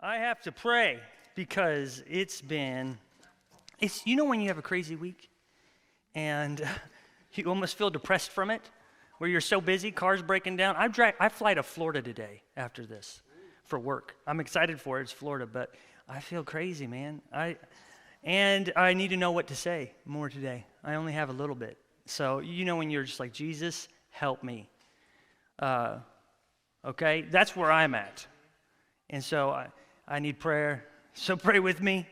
I have to pray because it's you know when you have a crazy week and you almost feel depressed from it, where you're so busy, cars breaking down. I fly to Florida today after this for work. I'm excited for it. It's Florida, but I feel crazy, man. I need to know what to say more today. I only have a little bit. So you know when you're just like, Jesus, help me. Okay, that's where I'm at. And so I need prayer. So pray with me,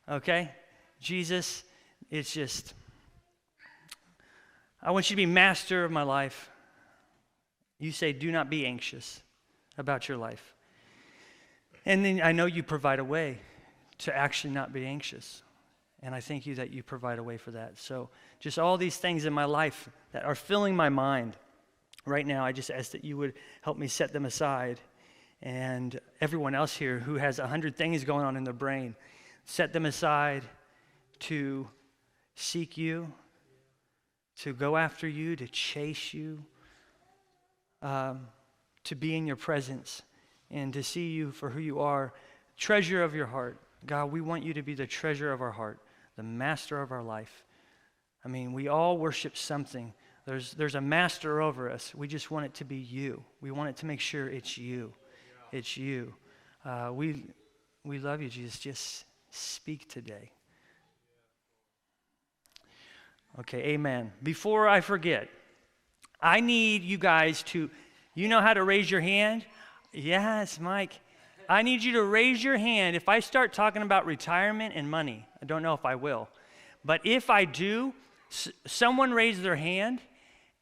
okay? Jesus, it's just, I want you to be master of my life. You say, do not be anxious about your life. And then I know you provide a way to actually not be anxious. And I thank you that you provide a way for that. So just all these things in my life that are filling my mind right now, I just ask that you would help me set them aside. And everyone else here who has 100 things going on in their brain, set them aside to seek you, to go after you, to chase you, to be in your presence, and to see you for who you are, treasure of your heart. God, we want you to be the treasure of our heart, the master of our life. I mean, we all worship something. There's a master over us. We just want it to be you. We want it to make sure it's you. It's you. We love you, Jesus. Just speak today. Okay, amen. Before I forget, I need you guys to, you know how to raise your hand? Yes, Mike. I need you to raise your hand if I start talking about retirement and money. I don't know if I will. But if I do, someone raise their hand,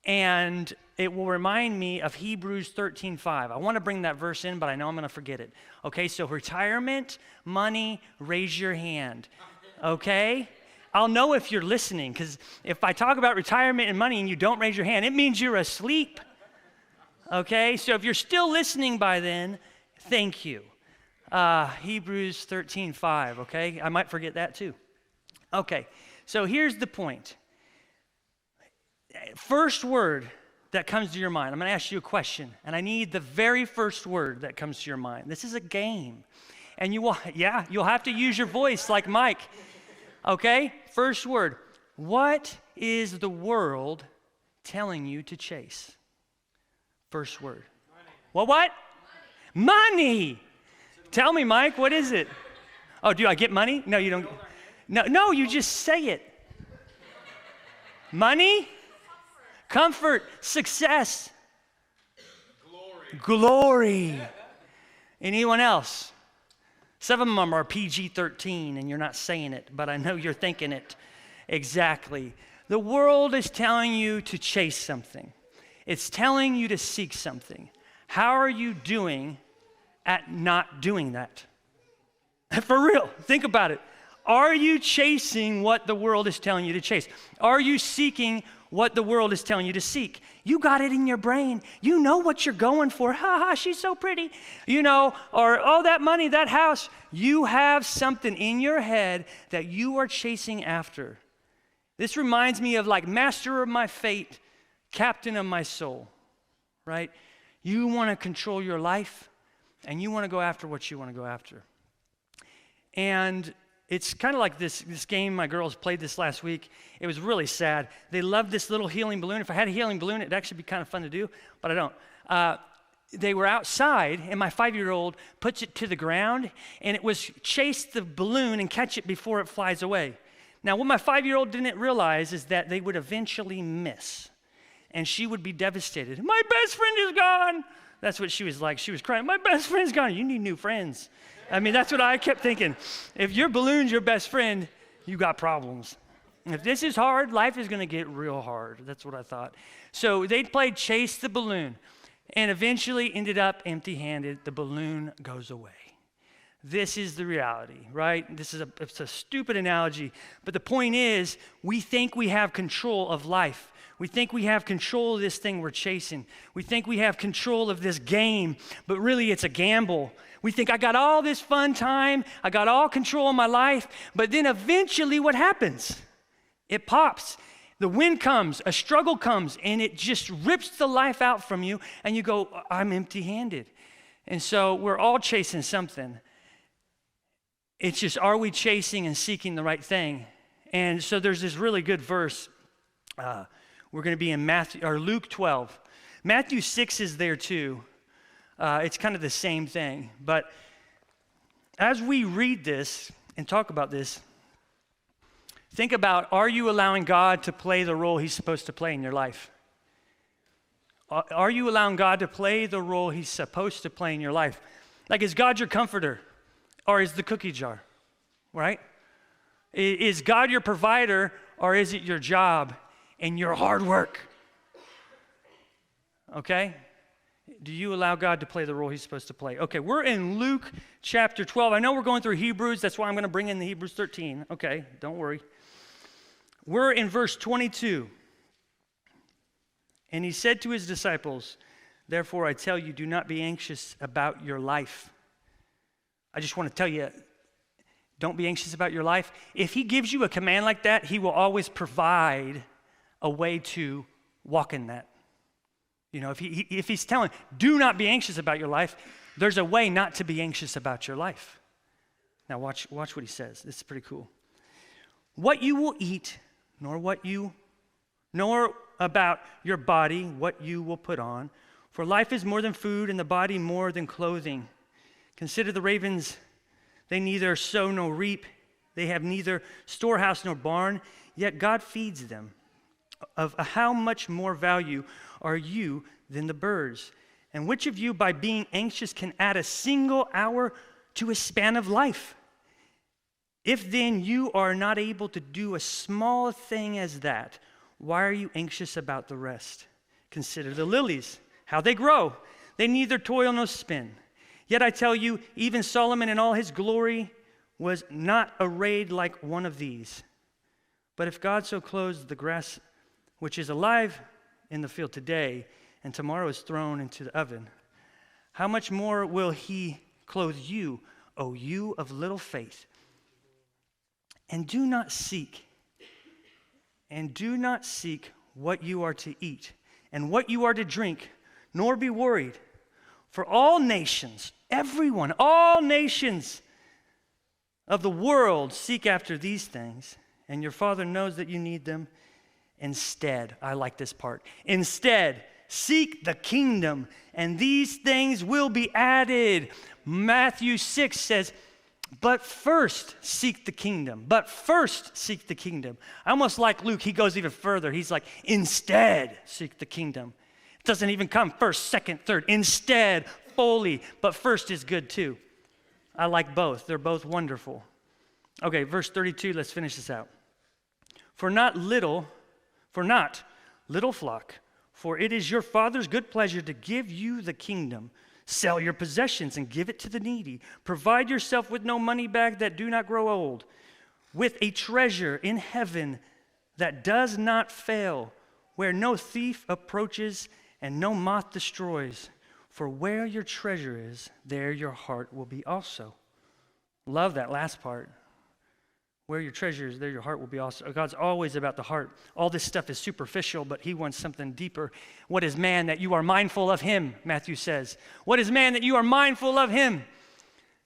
and it will remind me of Hebrews 13:5. I want to bring that verse in, but I know I'm going to forget it. Okay, so retirement, money, raise your hand. Okay? I'll know if you're listening, because if I talk about retirement and money and you don't raise your hand, it means you're asleep. Okay, so if you're still listening by then, thank you. Hebrews 13:5, okay? I might forget that too. Okay, so here's the point. First word that comes to your mind, I'm going to ask you a question, and I need the very first word that comes to your mind. This is a game, and you'll have to use your voice like Mike. Okay, first word. What is the world telling you to chase? First word. Money. What? Money. Tell me, Mike, what is it? Oh, do I get money? No, you don't. No, you just say it. Money? Comfort. Success. Glory. Anyone else? Some of them are PG-13 and you're not saying it, but I know you're thinking it. Exactly. The world is telling you to chase something. It's telling you to seek something. How are you doing at not doing that? For real, think about it. Are you chasing what the world is telling you to chase? Are you seeking what the world is telling you to seek? You got it in your brain. You know what you're going for. Ha ha, she's so pretty. You know, or oh, that money, that house. You have something in your head that you are chasing after. This reminds me of like master of my fate, captain of my soul, right? You want to control your life and you want to go after what you want to go after. And it's kind of like this game my girls played this last week. It was really sad. They loved this little helium balloon. If I had a helium balloon, it'd actually be kind of fun to do, but I don't. They were outside, and my 5-year-old puts it to the ground, and it was chase the balloon and catch it before it flies away. Now, what my 5-year-old didn't realize is that they would eventually miss, and she would be devastated. My best friend is gone. That's what she was like. She was crying. My best friend's gone. You need new friends. I mean, that's what I kept thinking. If your balloon's your best friend, you got problems. If this is hard, life is going to get real hard. That's what I thought. So they played chase the balloon and eventually ended up empty-handed. The balloon goes away. This is the reality, right? It's a stupid analogy, but the point is we think we have control of life. We think we have control of this thing we're chasing. We think we have control of this game, but really it's a gamble. We think I got all this fun time, I got all control of my life, but then eventually what happens? It pops. The wind comes, a struggle comes, and it just rips the life out from you, and you go, I'm empty-handed. And so we're all chasing something. It's just, are we chasing and seeking the right thing? And so there's this really good verse. We're going to be in Luke 12. Matthew 6 is there too. It's kind of the same thing. But as we read this and talk about this, think about, are you allowing God to play the role he's supposed to play in your life? Are you allowing God to play the role he's supposed to play in your life? Like, is God your comforter, or is the cookie jar, right? Is God your provider, or is it your job and your hard work? Okay? Do you allow God to play the role he's supposed to play? Okay, we're in Luke chapter 12. I know we're going through Hebrews. That's why I'm going to bring in the Hebrews 13. Okay, don't worry. We're in verse 22. And he said to his disciples, therefore I tell you, do not be anxious about your life. I just want to tell you, don't be anxious about your life. If he gives you a command like that, he will always provide a way to walk in that. You know, if he's telling, do not be anxious about your life, there's a way not to be anxious about your life. Now watch what he says. This is pretty cool. What you will eat, nor about your body what you will put on. For life is more than food, and the body more than clothing. Consider the ravens, they neither sow nor reap. They have neither storehouse nor barn, yet God feeds them. Of how much more value are you than the birds? And which of you, by being anxious, can add a single hour to a span of life? If then you are not able to do a small thing as that, why are you anxious about the rest? Consider the lilies, how they grow. They neither toil nor spin. Yet I tell you, even Solomon in all his glory was not arrayed like one of these. But if God so clothes the grass, which is alive in the field today, and tomorrow is thrown into the oven, how much more will he clothe you, O you of little faith? And do not seek what you are to eat and what you are to drink, nor be worried. For all nations, everyone, all nations of the world seek after these things, and your Father knows that you need them. Instead, I like this part, instead, seek the kingdom, and these things will be added. Matthew 6 says, but first seek the kingdom. But first seek the kingdom. I almost like Luke, he goes even further. He's like, instead seek the kingdom. It doesn't even come first, second, third. Instead, fully, but first is good too. I like both. They're both wonderful. Okay, verse 32, let's finish this out. For not little flock, for it is your Father's good pleasure to give you the kingdom. Sell your possessions and give it to the needy. Provide yourself with no money bag that do not grow old, with a treasure in heaven that does not fail, where no thief approaches and no moth destroys. For where your treasure is, there your heart will be also. Love that last part. Where your treasure is, there your heart will be also. God's always about the heart. All this stuff is superficial, but he wants something deeper. What is man that you are mindful of him, Matthew says. What is man that you are mindful of him?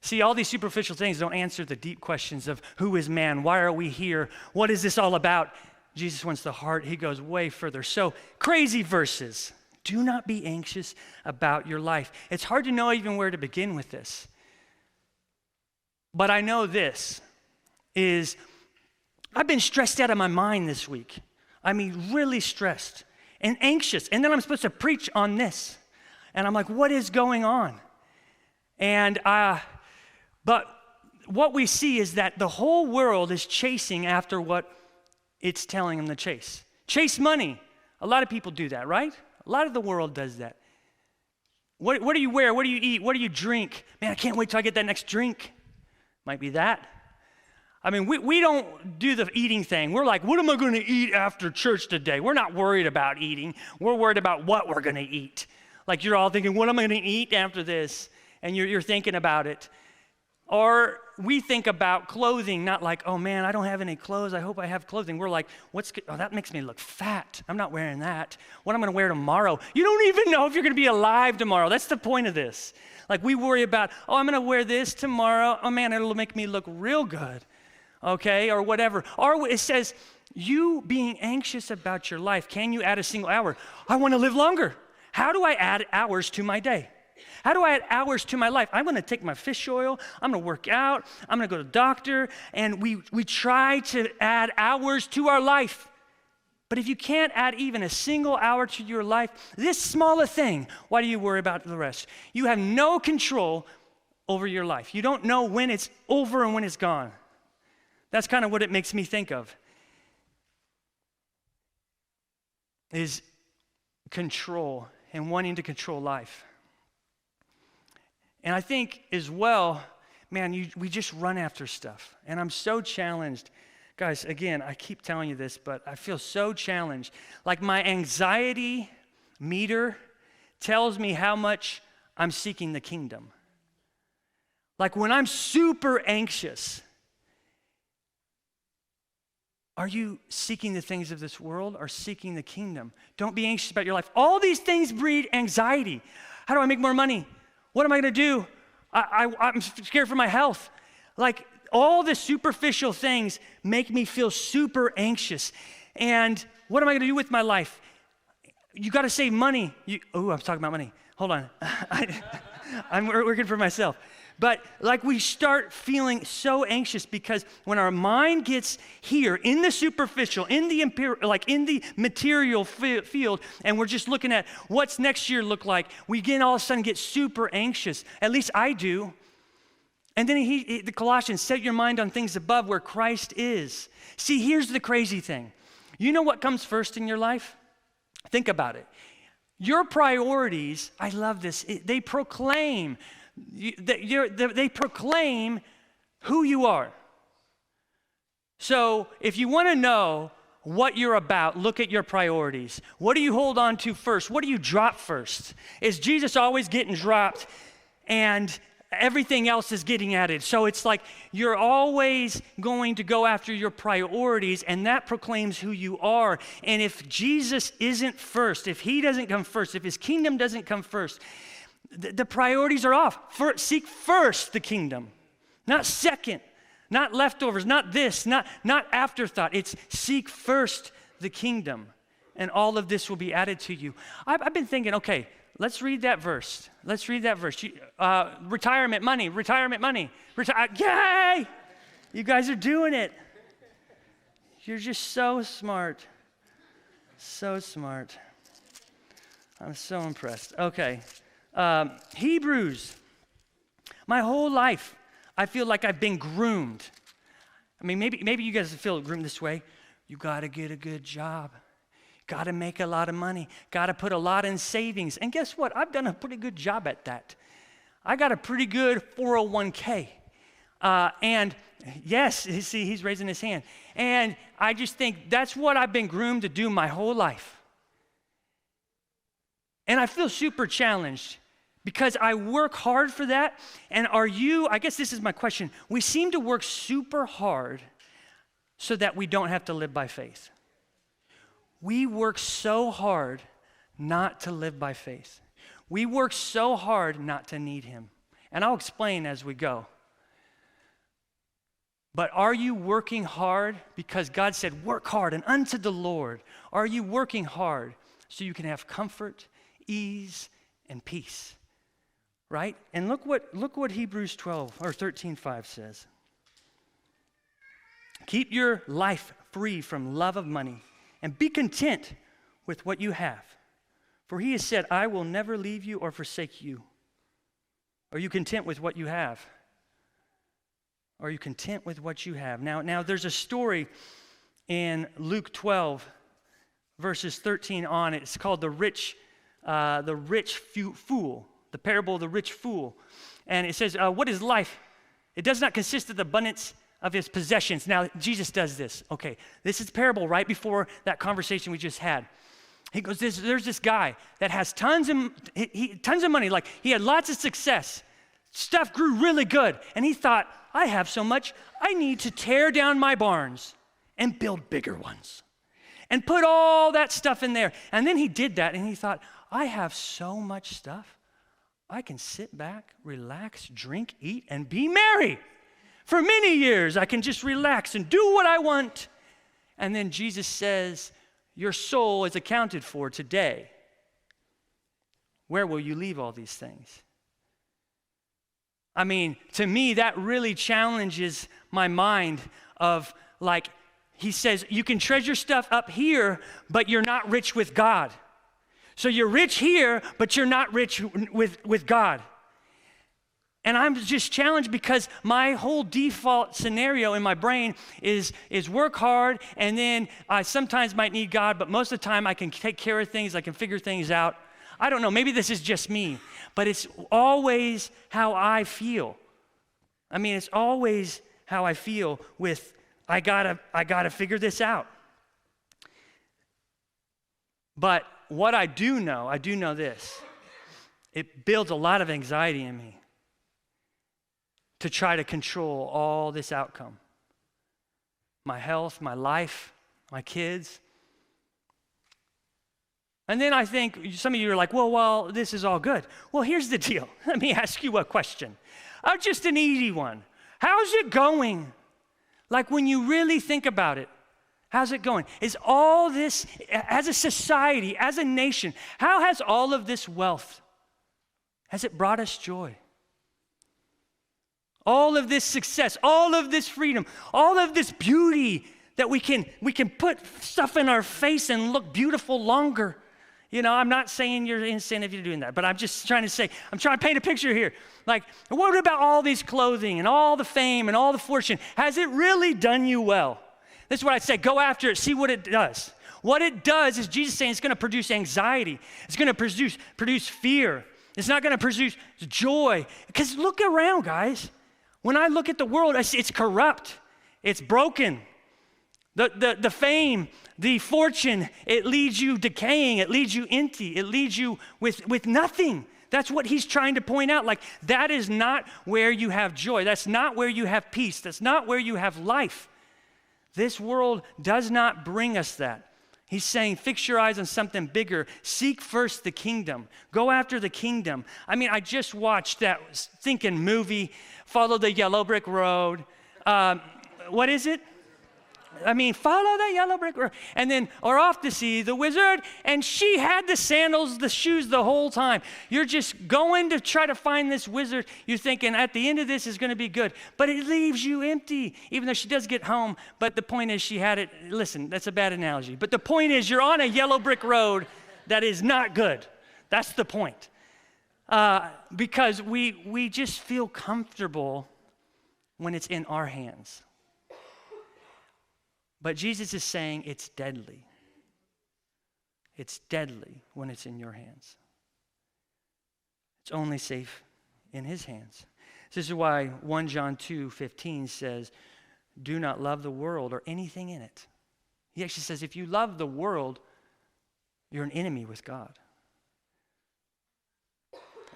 See, all these superficial things don't answer the deep questions of who is man? Why are we here? What is this all about? Jesus wants the heart. He goes way further. So, crazy verses. Do not be anxious about your life. It's hard to know even where to begin with this. But I know this. I've been stressed out of my mind this week. I mean, really stressed and anxious. And then I'm supposed to preach on this. And I'm like, what is going on? And, but what we see is that the whole world is chasing after what it's telling them to chase. Chase money. A lot of people do that, right? A lot of the world does that. What do you wear? What do you eat? What do you drink? Man, I can't wait till I get that next drink. Might be that. I mean, we don't do the eating thing. We're like, what am I going to eat after church today? We're not worried about eating. We're worried about what we're going to eat. Like you're all thinking, what am I going to eat after this? And you're thinking about it. Or we think about clothing, not like, oh man, I don't have any clothes. I hope I have clothing. We're like, that makes me look fat. I'm not wearing that. What am I going to wear tomorrow? You don't even know if you're going to be alive tomorrow. That's the point of this. Like we worry about, oh, I'm going to wear this tomorrow. Oh man, it'll make me look real good. Okay, or whatever. Or it says, you being anxious about your life, can you add a single hour? I want to live longer. How do I add hours to my day? How do I add hours to my life? I'm going to take my fish oil. I'm going to work out. I'm going to go to the doctor. And we try to add hours to our life. But if you can't add even a single hour to your life, this small thing, why do you worry about the rest? You have no control over your life. You don't know when it's over and when it's gone. That's kind of what it makes me think of, is control and wanting to control life. And I think as well, man, we just run after stuff. And I'm so challenged. Guys, again, I keep telling you this, but I feel so challenged. Like my anxiety meter tells me how much I'm seeking the kingdom. Like when I'm super anxious, are you seeking the things of this world or seeking the kingdom? Don't be anxious about your life. All these things breed anxiety. How do I make more money? What am I going to do? I'm scared for my health. Like all the superficial things make me feel super anxious. And what am I going to do with my life? You got to save money. I'm talking about money. Hold on. I'm working for myself. But like we start feeling so anxious because when our mind gets here in the superficial, in the material field, and we're just looking at what's next year look like, we all of a sudden get super anxious. At least I do. And then the Colossians, set your mind on things above where Christ is. See, here's the crazy thing. You know what comes first in your life? Think about it. Your priorities, I love this, they proclaim who you are. So if you want to know what you're about, look at your priorities. What do you hold on to first? What do you drop first? Is Jesus always getting dropped and everything else is getting added? So it's like you're always going to go after your priorities, and that proclaims who you are. And if Jesus isn't first, if he doesn't come first, if his kingdom doesn't come first, the priorities are off. Seek first the kingdom, not second, not leftovers, not this, not afterthought. It's seek first the kingdom, and all of this will be added to you. I've been thinking, okay, let's read that verse. Retirement money. Yay! You guys are doing it. You're just so smart. So smart. I'm so impressed. Okay. Hebrews. My whole life, I feel like I've been groomed. I mean, maybe you guys feel groomed this way. You got to get a good job. Got to make a lot of money. Got to put a lot in savings. And guess what? I've done a pretty good job at that. I got a pretty good 401k. And yes, see, he's raising his hand. And I just think that's what I've been groomed to do my whole life. And I feel super challenged because I work hard for that. And I guess this is my question. We seem to work super hard so that we don't have to live by faith. We work so hard not to live by faith. We work so hard not to need him. And I'll explain as we go. But are you working hard because God said, work hard and unto the Lord? Are you working hard so you can have comfort, ease, and peace? Right? And look what Hebrews 13:5 says. Keep your life free from love of money and be content with what you have. For he has said, I will never leave you or forsake you. Are you content with what you have? Are you content with what you have? Now there's a story in Luke 12, verses 13 on. It's called the rich fool, the parable of the rich fool. And it says, what is life? It does not consist of the abundance of his possessions. Now, Jesus does this. Okay, this is parable right before that conversation we just had. He goes, there's this guy that has tons of money. Like, he had lots of success. stuff grew really good. And he thought, I have so much, I need to tear down my barns and build bigger ones and put all that stuff in there. And then he did that and he thought, I have so much stuff. I can sit back, relax, drink, eat, and be merry. For many years, I can just relax and do what I want. And then Jesus says, your soul is accounted for today. Where will you leave all these things? I mean, to me, that really challenges my mind of like, he says, you can treasure stuff up here, but you're not rich with God. So you're rich here, but you're not rich with God. And I'm just challenged because my whole default scenario in my brain is work hard, and then I sometimes might need God, but most of the time I can take care of things, I can figure things out. I don't know, maybe this is just me, but it's always how I feel. I mean, it's always how I feel with, I gotta figure this out. But what I do know this. It builds a lot of anxiety in me to try to control all this outcome. My health, my life, my kids. And then I think some of you are like, well, this is all good. Well, here's the deal. Let me ask you a question. Just an easy one. How's it going? Like when you really think about it, how's it going? Is all this, as a society, as a nation, how has all of this wealth, has it brought us joy? All of this success, all of this freedom, all of this beauty that we can put stuff in our face and look beautiful longer. You know, I'm not saying you're in sin if you're doing that, but I'm just trying to say, I'm trying to paint a picture here. Like, what about all these clothing and all the fame and all the fortune? Has it really done you well? This is what I say, go after it, see what it does. What it does is Jesus saying it's going to produce anxiety. It's going to produce fear. It's not going to produce joy. Because look around, guys. When I look at the world, it's corrupt. It's broken. The fame, the fortune, it leaves you decaying. It leaves you empty. It leaves you with nothing. That's what he's trying to point out. Like, that is not where you have joy. That's not where you have peace. That's not where you have life. This world does not bring us that. He's saying, fix your eyes on something bigger. Seek first the kingdom. Go after the kingdom. I mean, I just watched that thinking movie, Follow the Yellow Brick Road. What is it? I mean, follow the yellow brick road. And then, or off to see the wizard. And she had the sandals, the shoes the whole time. You're just going to try to find this wizard. You're thinking at the end of this is going to be good. But it leaves you empty, even though she does get home. But the point is she had it. Listen, that's a bad analogy. But the point is you're on a yellow brick road that is not good. That's the point. Because we just feel comfortable when it's in our hands. But Jesus is saying it's deadly. It's deadly when it's in your hands. It's only safe in his hands. This is why 1 John 2:15 says, do not love the world or anything in it. He actually says, if you love the world, you're an enemy with God.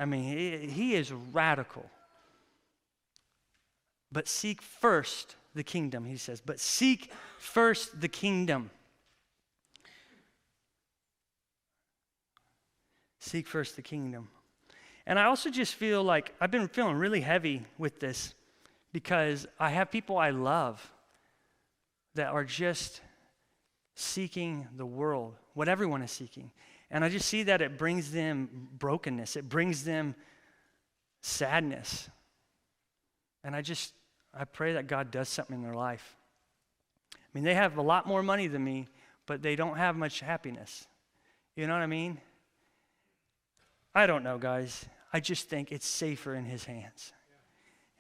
I mean, he is radical. But seek first the kingdom, he says. But seek first the kingdom. Seek first the kingdom. And I also just feel like I've been feeling really heavy with this because I have people I love that are just seeking the world, what everyone is seeking. And I just see that it brings them brokenness. It brings them sadness. And I pray that God does something in their life. I mean, they have a lot more money than me, but they don't have much happiness. You know what I mean? I don't know, guys. I just think it's safer in his hands.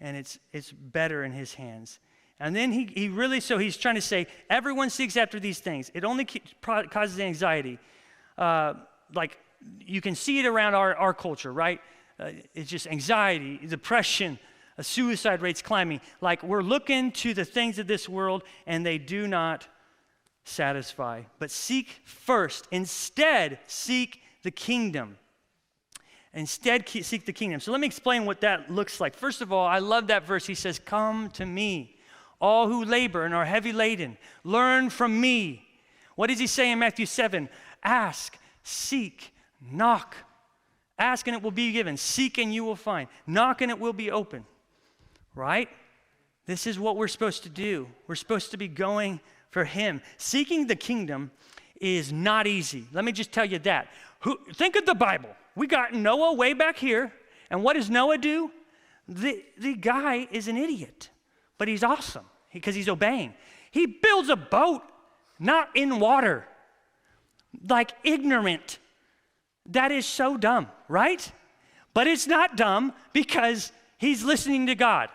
And it's better in his hands. And then he really, so he's trying to say, everyone seeks after these things. It only causes anxiety. Like, you can see it around our culture, right? It's just anxiety, depression, suicide rates climbing. Like, we're looking to the things of this world, and they do not satisfy. But seek first. Instead, seek the kingdom. Instead, seek the kingdom. So let me explain what that looks like. First of all, I love that verse. He says, come to me, all who labor and are heavy laden. Learn from me. What does he say in Matthew 7? Ask, seek, knock. Ask and it will be given. Seek and you will find. Knock and it will be open. Right? This is what we're supposed to do. We're supposed to be going for him. Seeking the kingdom is not easy. Let me just tell you that. Think of the Bible. We got Noah way back here. And what does Noah do? The guy is an idiot, but he's awesome because he's obeying. He builds a boat, not in water, like ignorant. That is so dumb, right? But it's not dumb because he's listening to God.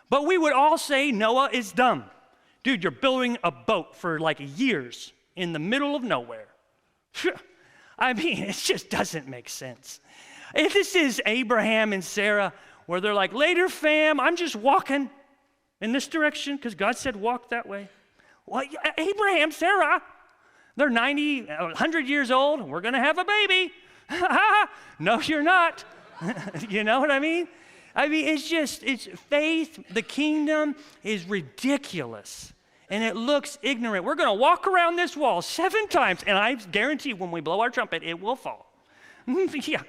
But we would all say Noah is dumb. Dude, you're building a boat for like years in the middle of nowhere. I mean, it just doesn't make sense. If this is Abraham and Sarah, where they're like, later fam, I'm just walking in this direction because God said walk that way. Well, Abraham, Sarah, they're 90, 100 years old, and we're going to have a baby. No, you're not. You know what I mean? I mean, it's faith. The kingdom is ridiculous, and it looks ignorant. We're going to walk around this wall 7 times, and I guarantee when we blow our trumpet, it will fall. Yeah,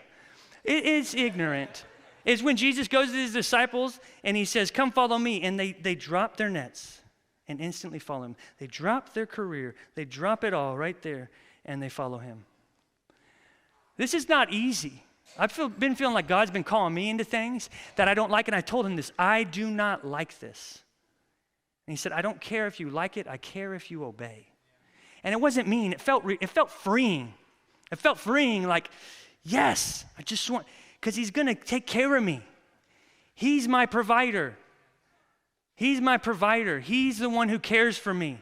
it's ignorant. It's when Jesus goes to his disciples, and he says, come follow me, and they drop their nets and instantly follow him. They drop their career. They drop it all right there, and they follow him. This is not easy. I've been feeling like God's been calling me into things that I don't like, and I told him this. I do not like this. And he said, I don't care if you like it. I care if you obey. And it wasn't mean. It felt freeing. It felt freeing, like, yes, I just want, because he's going to take care of me. He's my provider. He's my provider. He's the one who cares for me.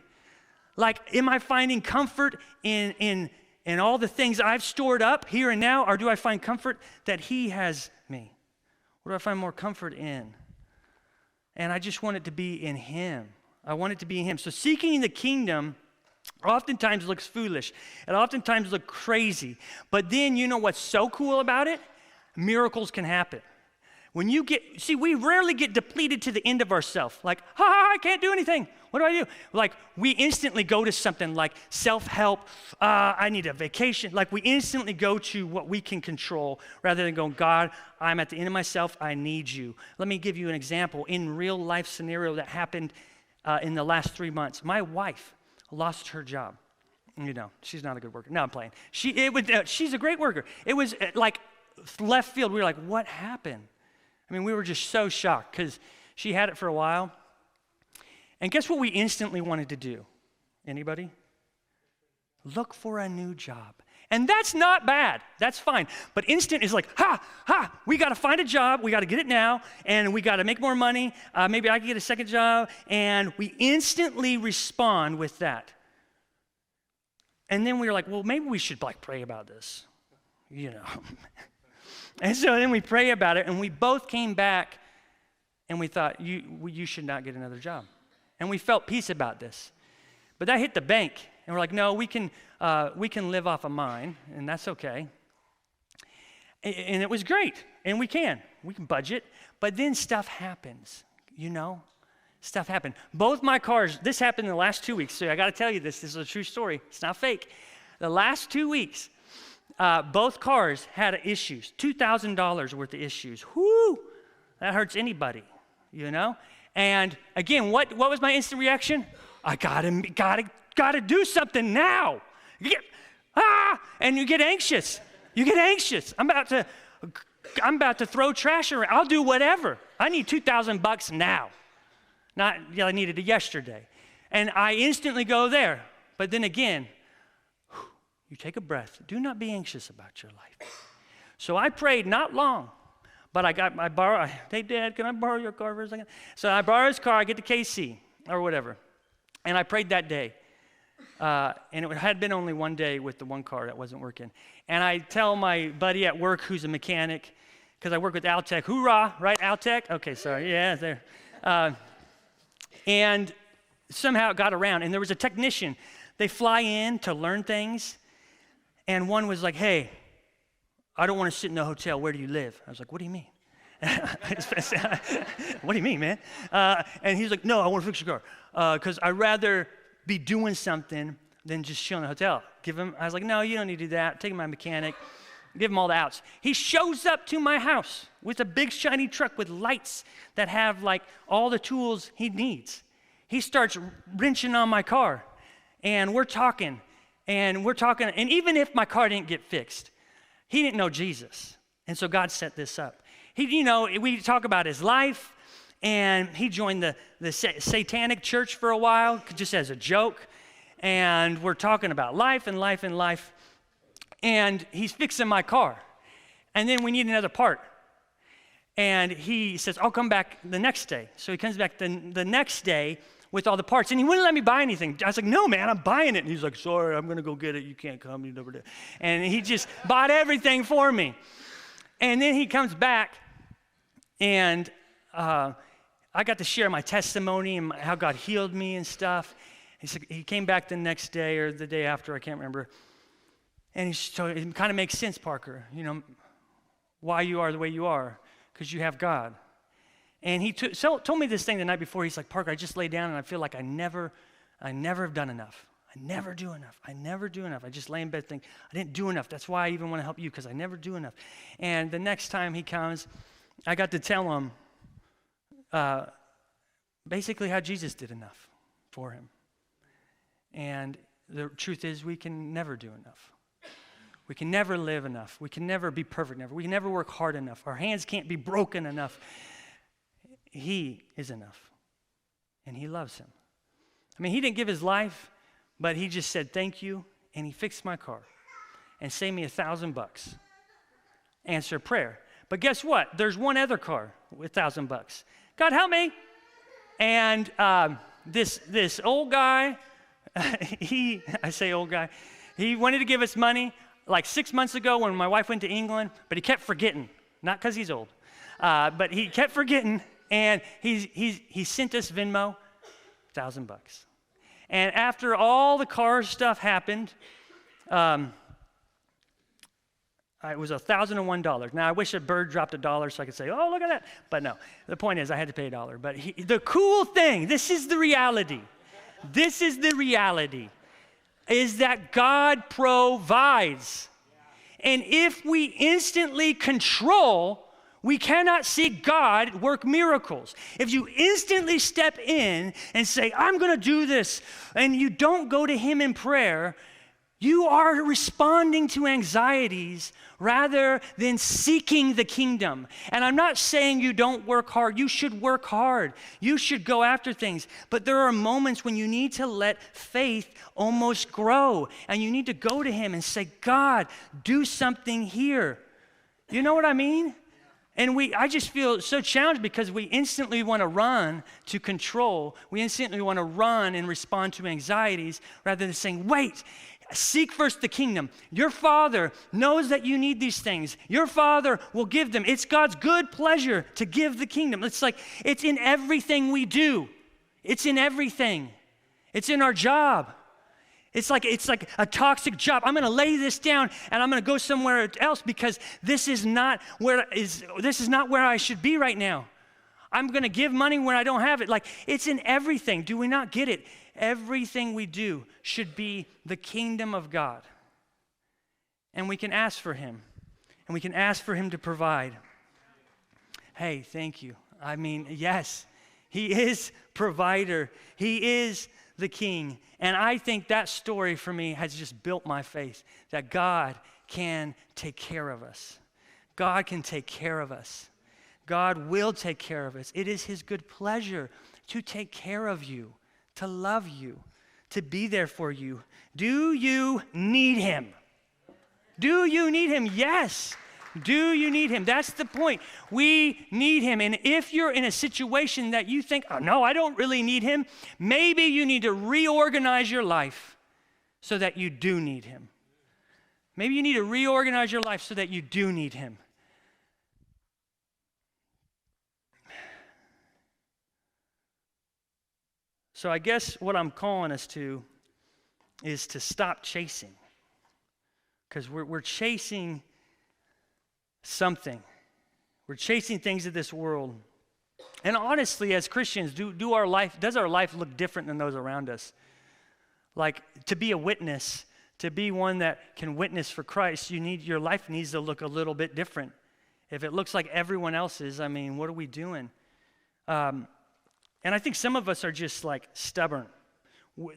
Like, am I finding comfort in all the things I've stored up here and now, or do I find comfort that he has me? What do I find more comfort in? And I just want it to be in him. I want it to be in him. So seeking the kingdom oftentimes looks foolish. It oftentimes looks crazy. But then you know what's so cool about it? Miracles can happen. When you we rarely get depleted to the end of ourselves. Like, I can't do anything. What do I do? Like, we instantly go to something like self-help. I need a vacation. Like, we instantly go to what we can control rather than going, God, I'm at the end of myself. I need you. Let me give you an example. In real life scenario that happened in the last 3 months, my wife lost her job. You know, she's not a good worker. No, I'm playing. She's a great worker. It was like left field. We were like, what happened? I mean, we were just so shocked because she had it for a while. And guess what we instantly wanted to do? Anybody? Look for a new job. And that's not bad. That's fine. But instant is like, we got to find a job. We got to get it now. And we got to make more money. Maybe I can get a second job. And we instantly respond with that. And then we were like, well, maybe we should pray about this. You know. And so then we pray about it, and we both came back, and we thought, you should not get another job. And we felt peace about this. But that hit the bank, and we're like, no, we can live off of mine, and that's okay. And it was great, and we can budget. But then stuff happens, you know? Stuff happened. Both my cars, this happened in the last 2 weeks, so I got to tell you this is a true story. It's not fake. The last 2 weeks, both cars had issues, $2,000 worth of issues. Whoo, that hurts anybody, you know? And again, what was my instant reaction? I gotta do something now. And you get anxious. I'm about to throw trash around. I'll do whatever. I need $2,000 now. Not, I needed it yesterday. And I instantly go there. But then again, you take a breath. Do not be anxious about your life. So I prayed not long, but hey, Dad, can I borrow your car for a second? So I borrow his car, I get to KC or whatever. And I prayed that day. And it had been only one day with the one car that wasn't working. And I tell my buddy at work who's a mechanic, because I work with Altec, hoorah, right, Altec? Okay, sorry, yeah, there. And somehow it got around, and there was a technician. They fly in to learn things. And one was like, hey, I don't want to sit in the hotel. Where do you live? I was like, what do you mean? What do you mean, man? And he's like, no, I want to fix your car. Because I'd rather be doing something than just chill in the hotel. I was like, no, you don't need to do that. Take my mechanic. Give him all the outs. He shows up to my house with a big shiny truck with lights that have like all the tools he needs. He starts wrenching on my car, and we're talking, and even if my car didn't get fixed, he didn't know Jesus, and so God set this up. We talk about his life, and he joined the satanic church for a while, just as a joke, and we're talking about life and life and life, and he's fixing my car, and then we need another part, and he says, I'll come back the next day. So he comes back the next day with all the parts, and he wouldn't let me buy anything. I was like, no, man, I'm buying it. And he's like, sorry, I'm going to go get it. You can't come. You never did. And he just bought everything for me. And then he comes back, and I got to share my testimony and how God healed me and stuff. He came back the next day or the day after, I can't remember. And so it kind of makes sense, Parker, why you are the way you are, because you have God. And he told me this thing the night before. He's like, Parker, I just lay down and I feel like I never have done enough. I never do enough. I never do enough. I just lay in bed thinking, I didn't do enough. That's why I even want to help you, because I never do enough. And the next time he comes, I got to tell him basically how Jesus did enough for him. And the truth is, we can never do enough. We can never live enough. We can never be perfect enough. We can never work hard enough. Our hands can't be broken enough. He is enough, and he loves him. I mean, he didn't give his life, but he just said thank you, and he fixed my car and saved me $1,000. Answer prayer. But guess what? There's one other car with $1,000. God help me. And this old guy, I say old guy, he wanted to give us money like 6 months ago when my wife went to England, but he kept forgetting. Not because he's old, but he kept forgetting. And he sent us Venmo, $1,000. And after all the car stuff happened, it was $1,001. Now, I wish a bird dropped $1 so I could say, oh, look at that. But no, the point is I had to pay $1. But the cool thing, this is the reality. This is the reality, is that God provides. And if we instantly control, we cannot see God work miracles. If you instantly step in and say, I'm going to do this, and you don't go to him in prayer, you are responding to anxieties rather than seeking the kingdom. And I'm not saying you don't work hard. You should work hard. You should go after things. But there are moments when you need to let faith almost grow, and you need to go to him and say, God, do something here. You know what I mean? And I just feel so challenged because we instantly want to run to control. We instantly want to run and respond to anxieties rather than saying, wait, seek first the kingdom. Your Father knows that you need these things. Your Father will give them. It's God's good pleasure to give the kingdom. It's like it's in everything we do. It's in everything. It's in our job. It's like a toxic job. I'm going to lay this down and I'm going to go somewhere else because this is not where I should be right now. I'm going to give money when I don't have it. Like, it's in everything. Do we not get it? Everything we do should be the kingdom of God. And we can ask for him. And we can ask for him to provide. Hey, thank you. I mean, yes, he is provider. He is the king. And I think that story for me has just built my faith that God can take care of us. God can take care of us. God will take care of us. It is his good pleasure to take care of you, to love you, to be there for you. Do you need him? Do you need him? Yes. Do you need him? That's the point. We need him. And if you're in a situation that you think, oh, no, I don't really need him, maybe you need to reorganize your life so that you do need him. Maybe you need to reorganize your life so that you do need him. So I guess what I'm calling us to is to stop chasing. Because we're chasing something. We're chasing things of this world. And honestly, as Christians, does our life look different than those around us? Like, to be a witness, to be one that can witness for Christ, your life needs to look a little bit different. If it looks like everyone else's, I mean, what are we doing? And I think some of us are just like stubborn.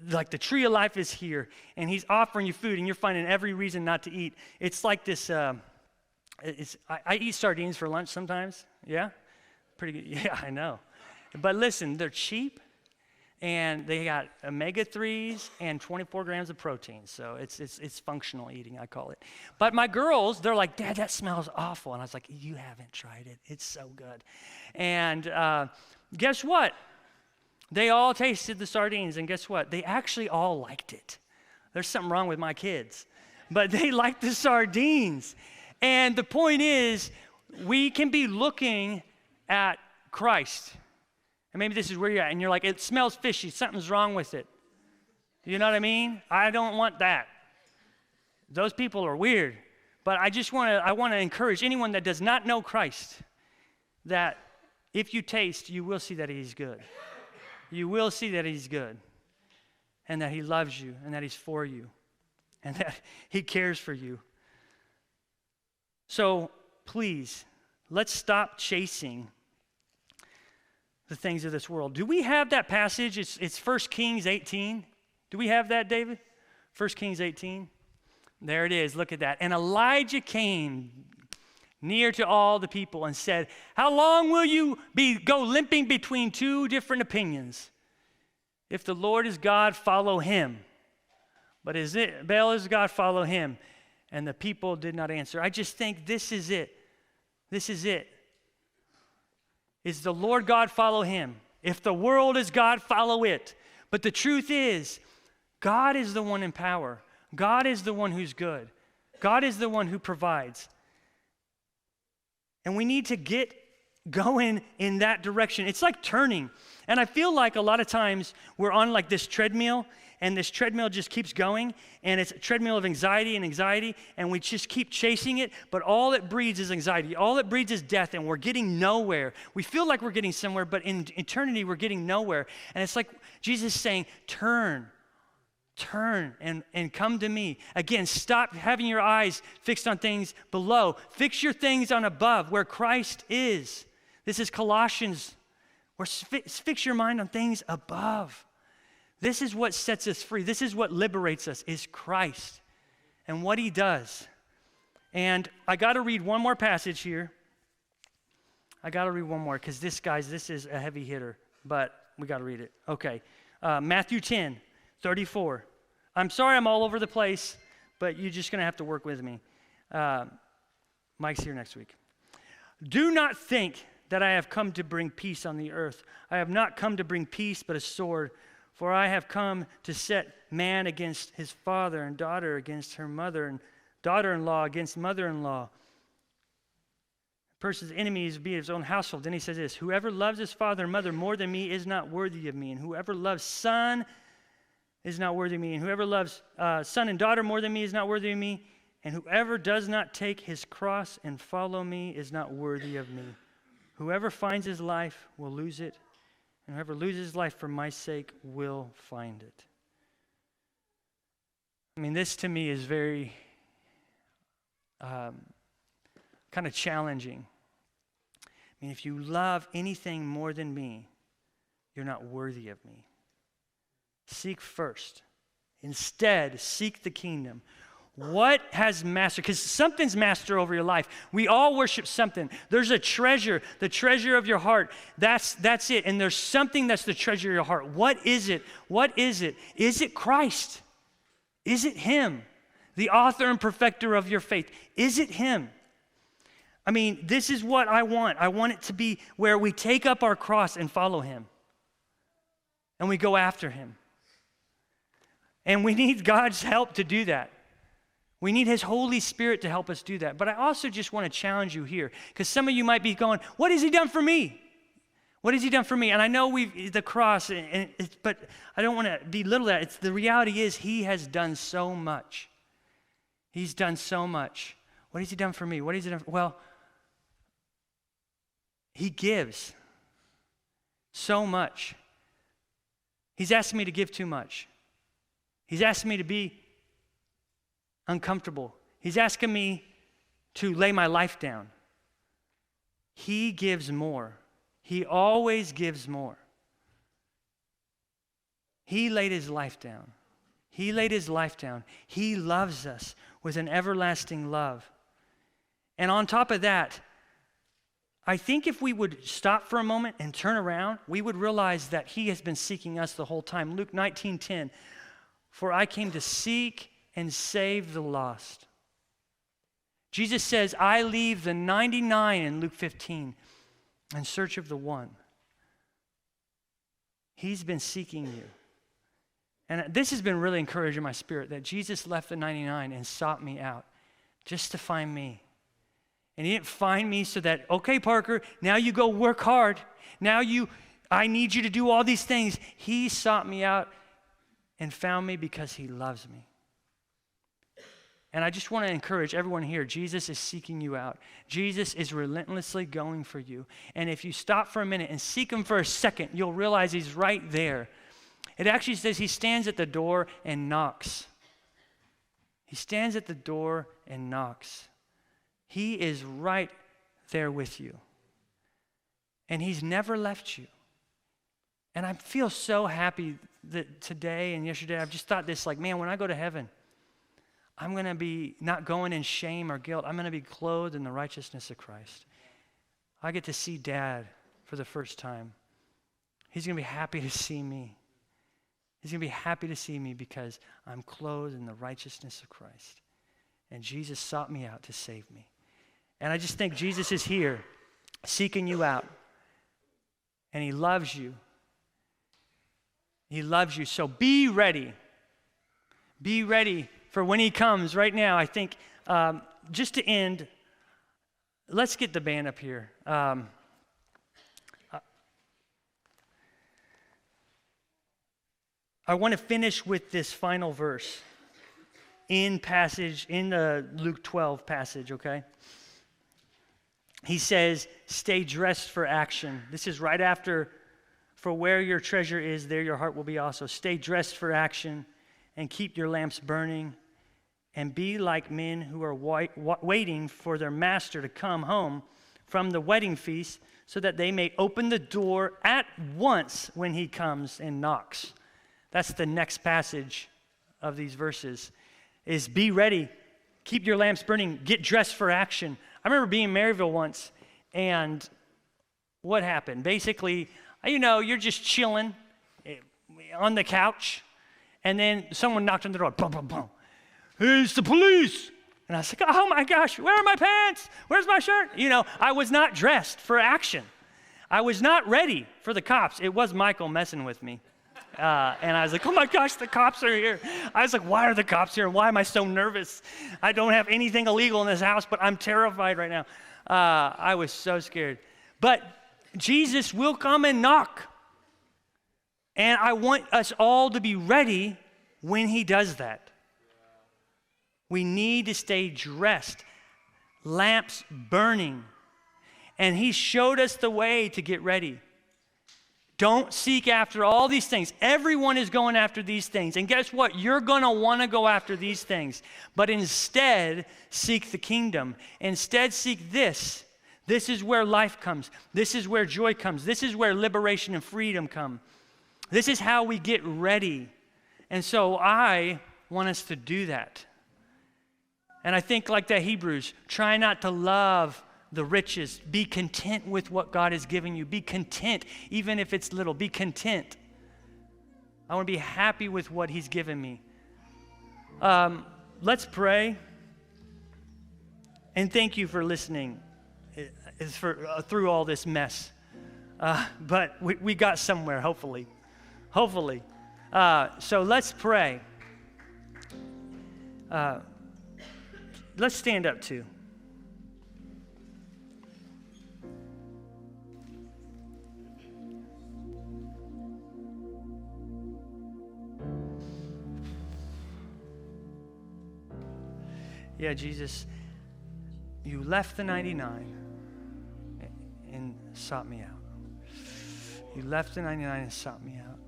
Like the tree of life is here, and he's offering you food, and you're finding every reason not to eat. It's like this, I eat sardines for lunch sometimes. Yeah? Pretty good. Yeah, I know. But listen, they're cheap, and they got omega-3s and 24 grams of protein. So it's functional eating, I call it. But my girls, they're like, Dad, that smells awful. And I was like, you haven't tried it. It's so good. And guess what? They all tasted the sardines, and guess what? They actually all liked it. There's something wrong with my kids. But they liked the sardines. And the point is, we can be looking at Christ. And maybe this is where you're at, and you're like, it smells fishy. Something's wrong with it. You know what I mean? I don't want that. Those people are weird. But I want to encourage anyone that does not know Christ that if you taste, you will see that he's good. You will see that he's good, and that he loves you, and that he's for you, and that he cares for you. So please, let's stop chasing the things of this world. Do we have that passage? It's 1 Kings 18. Do we have that, David? 1 Kings 18. There it is. Look at that. And Elijah came near to all the people and said, how long will you go limping between two different opinions? If the Lord is God, follow him. But Baal is God, follow him. And the people did not answer. I just think this is it. This is it. Is the Lord God, follow him. If the world is God, follow it. But the truth is, God is the one in power. God is the one who's good. God is the one who provides. And we need to get going in that direction. It's like turning. And I feel like a lot of times we're on like this treadmill, and this treadmill just keeps going, and it's a treadmill of anxiety, and we just keep chasing it, but all it breeds is anxiety. All it breeds is death, and we're getting nowhere. We feel like we're getting somewhere, but in eternity, we're getting nowhere. And it's like Jesus is saying, turn and come to me. Again, stop having your eyes fixed on things below. Fix your things on above, where Christ is. This is Colossians. Fix your mind on things above. This is what sets us free. This is what liberates us, is Christ and what he does. And I got to read one more passage here. I got to read one more because this is a heavy hitter, but we got to read it. Okay. Matthew 10:34. I'm sorry I'm all over the place, but you're just going to have to work with me. Mike's here next week. Do not think that I have come to bring peace on the earth. I have not come to bring peace, but a sword. For I have come to set man against his father, and daughter against her mother, and daughter-in-law against mother-in-law. A person's enemies be his own household. Then he says this, whoever loves his father and mother more than me is not worthy of me, and whoever loves son is not worthy of me, and whoever loves son and daughter more than me is not worthy of me, and whoever does not take his cross and follow me is not worthy of me. Whoever finds his life will lose it, and whoever loses his life for my sake will find it. I mean, this to me is very kind of challenging. I mean, if you love anything more than me, you're not worthy of me. Seek first. Instead, seek the kingdom. What has master? Because something's master over your life. We all worship something. There's a treasure, the treasure of your heart. That's it. And there's something that's the treasure of your heart. What is it? What is it? Is it Christ? Is it him? The author and perfecter of your faith. Is it him? I mean, this is what I want. I want it to be where we take up our cross and follow him. And we go after him. And we need God's help to do that. We need his Holy Spirit to help us do that. But I also just want to challenge you here, because some of you might be going, what has he done for me? What has he done for me? And I know the cross, but I don't want to belittle that. The reality is he has done so much. He's done so much. What has he done for me? What has he done? Well, He gives so much. He's asking me to give too much. He's asking me to be uncomfortable. He's asking me to lay my life down. He gives more. He always gives more. He laid his life down. He laid his life down. He loves us with an everlasting love. And on top of that, I think if we would stop for a moment and turn around, we would realize that he has been seeking us the whole time. Luke 19:10, for I came to seek and save the lost. Jesus says, I leave the 99 in Luke 15 in search of the one. He's been seeking you. And this has been really encouraging my spirit, that Jesus left the 99 and sought me out just to find me. And he didn't find me so that, okay, Parker, now you go work hard. I need you to do all these things. He sought me out and found me because he loves me. And I just want to encourage everyone here, Jesus is seeking you out. Jesus is relentlessly going for you. And if you stop for a minute and seek him for a second, you'll realize he's right there. It actually says he stands at the door and knocks. He stands at the door and knocks. He is right there with you. And he's never left you. And I feel so happy that today and yesterday, I've just thought this, like, man, when I go to heaven, I'm going to be not going in shame or guilt. I'm going to be clothed in the righteousness of Christ. I get to see Dad for the first time. He's going to be happy to see me. He's going to be happy to see me because I'm clothed in the righteousness of Christ. And Jesus sought me out to save me. And I just think Jesus is here seeking you out. And he loves you. He loves you. So be ready. Be ready for when he comes. Right now, I think, just to end, let's get the band up here. I want to finish with this final verse in the Luke 12 passage, okay? He says, stay dressed for action. This is right after, for where your treasure is, there your heart will be also. Stay dressed for action and keep your lamps burning and be like men who are waiting for their master to come home from the wedding feast so that they may open the door at once when he comes and knocks. That's the next passage of these verses, is be ready, keep your lamps burning, get dressed for action. I remember being in Maryville once, and what happened? Basically, you're just chilling on the couch, and then someone knocked on the door, boom, boom, boom. Hey, it's the police. And I was like, oh my gosh, where are my pants? Where's my shirt? I was not dressed for action. I was not ready for the cops. It was Michael messing with me. And I was like, oh my gosh, the cops are here. I was like, why are the cops here? Why am I so nervous? I don't have anything illegal in this house, but I'm terrified right now. I was so scared. But Jesus will come and knock. And I want us all to be ready when he does that. We need to stay dressed, lamps burning. And he showed us the way to get ready. Don't seek after all these things. Everyone is going after these things. And guess what? You're going to want to go after these things. But instead, seek the kingdom. Instead, seek this. This is where life comes. This is where joy comes. This is where liberation and freedom come. This is how we get ready. And so I want us to do that. And I think like that Hebrews, try not to love the riches. Be content with what God has given you. Be content, even if it's little. Be content. I want to be happy with what he's given me. Let's pray. And thank you for listening through all this mess. But we got somewhere, hopefully. Hopefully. So let's pray. Let's stand up too. Yeah, Jesus, you left the 99 and sought me out. You left the 99 and sought me out.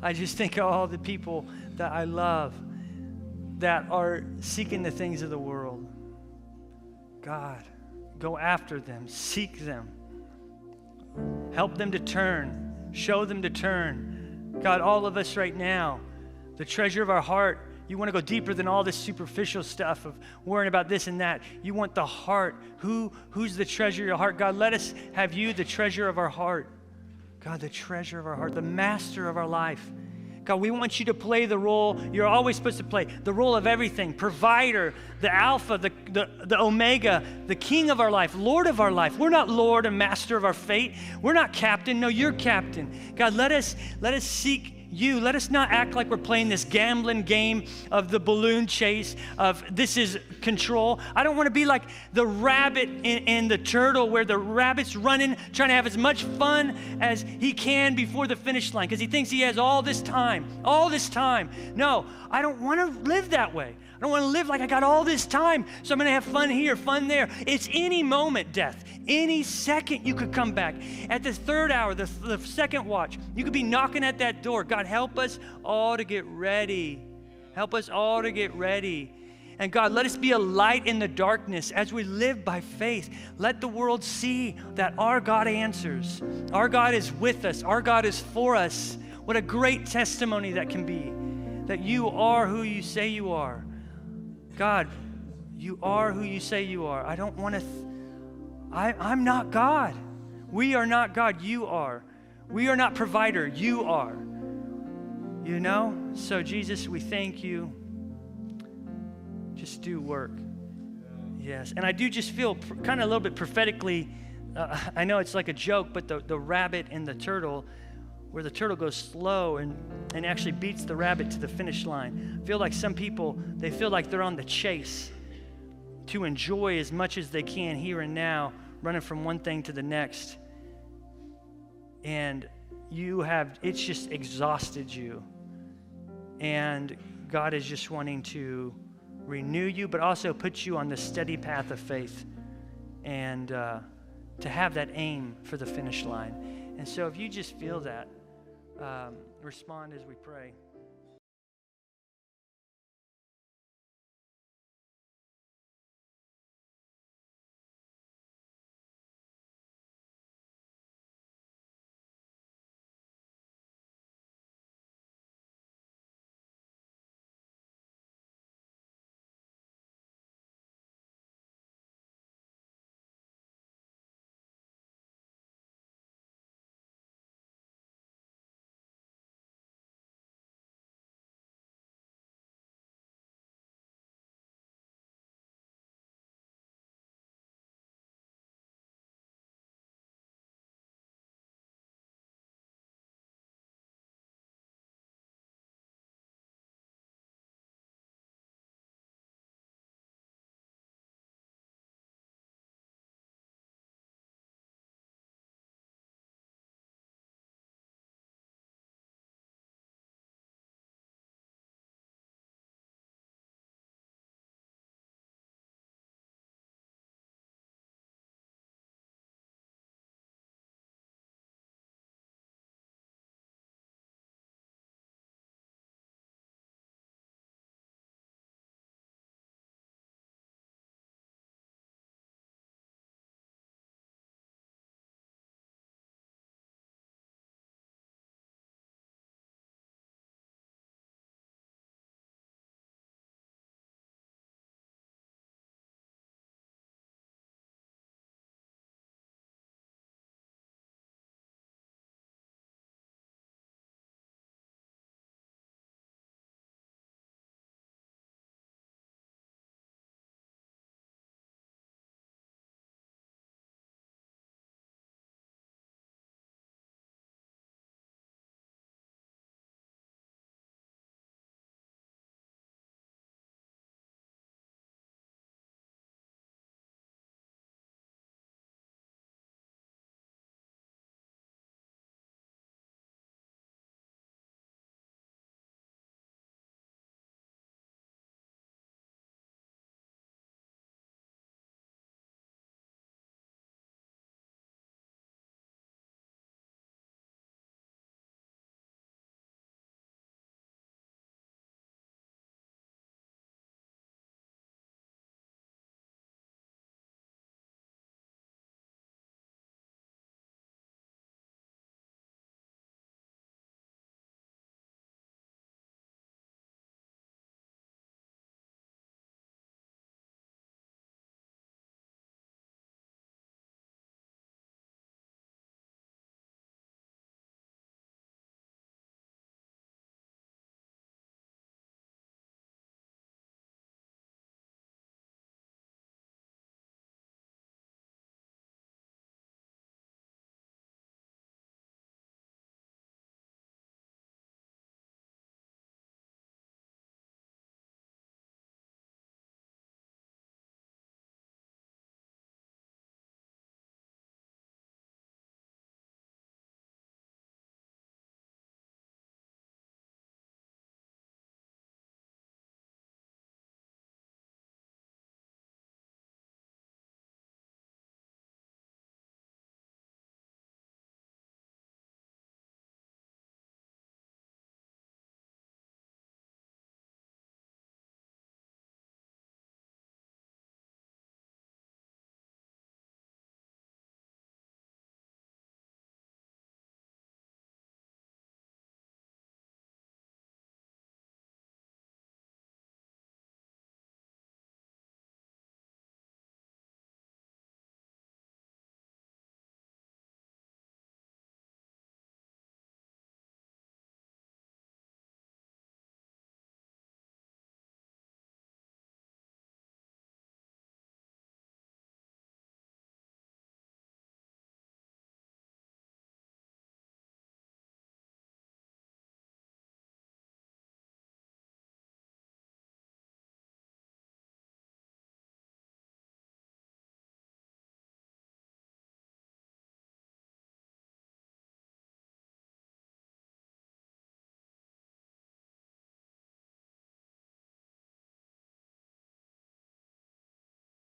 I just think of all the people that I love that are seeking the things of the world. God, go after them, seek them. Help them to turn, show them to turn. God, all of us right now, the treasure of our heart, you want to go deeper than all this superficial stuff of worrying about this and that. You want the heart. Who's the treasure of your heart? God, let us have you, the treasure of our heart. God, the treasure of our heart, the master of our life. God, we want you to play the role you're always supposed to play, the role of everything, provider, the Alpha, the Omega, the King of our life, Lord of our life. We're not Lord and master of our fate. We're not captain. No, you're captain. God, let us seek you. Let us not act like we're playing this gambling game of the balloon chase, of this is control. I don't want to be like the rabbit and the turtle, where the rabbit's running, trying to have as much fun as he can before the finish line because he thinks he has all this time. No, I don't want to live that way. I don't want to live like I got all this time, so I'm going to have fun here, fun there. It's any moment, death. Any second you could come back. At the third hour, the second watch, you could be knocking at that door. God, help us all to get ready. Help us all to get ready. And God, let us be a light in the darkness as we live by faith. Let the world see that our God answers. Our God is with us. Our God is for us. What a great testimony that can be, that you are who you say you are. God, you are who you say you are. I don't want to, I'm not God. We are not God, you are. We are not provider, you are. You know? So Jesus, we thank you. Just do work. Yes, and I do just feel kind of a little bit prophetically, I know it's like a joke, but the rabbit and the turtle, where the turtle goes slow and actually beats the rabbit to the finish line. I feel like some people, they feel like they're on the chase to enjoy as much as they can here and now, running from one thing to the next. And it's just exhausted you. And God is just wanting to renew you, but also put you on the steady path of faith and to have that aim for the finish line. And so if you just feel that, respond as we pray.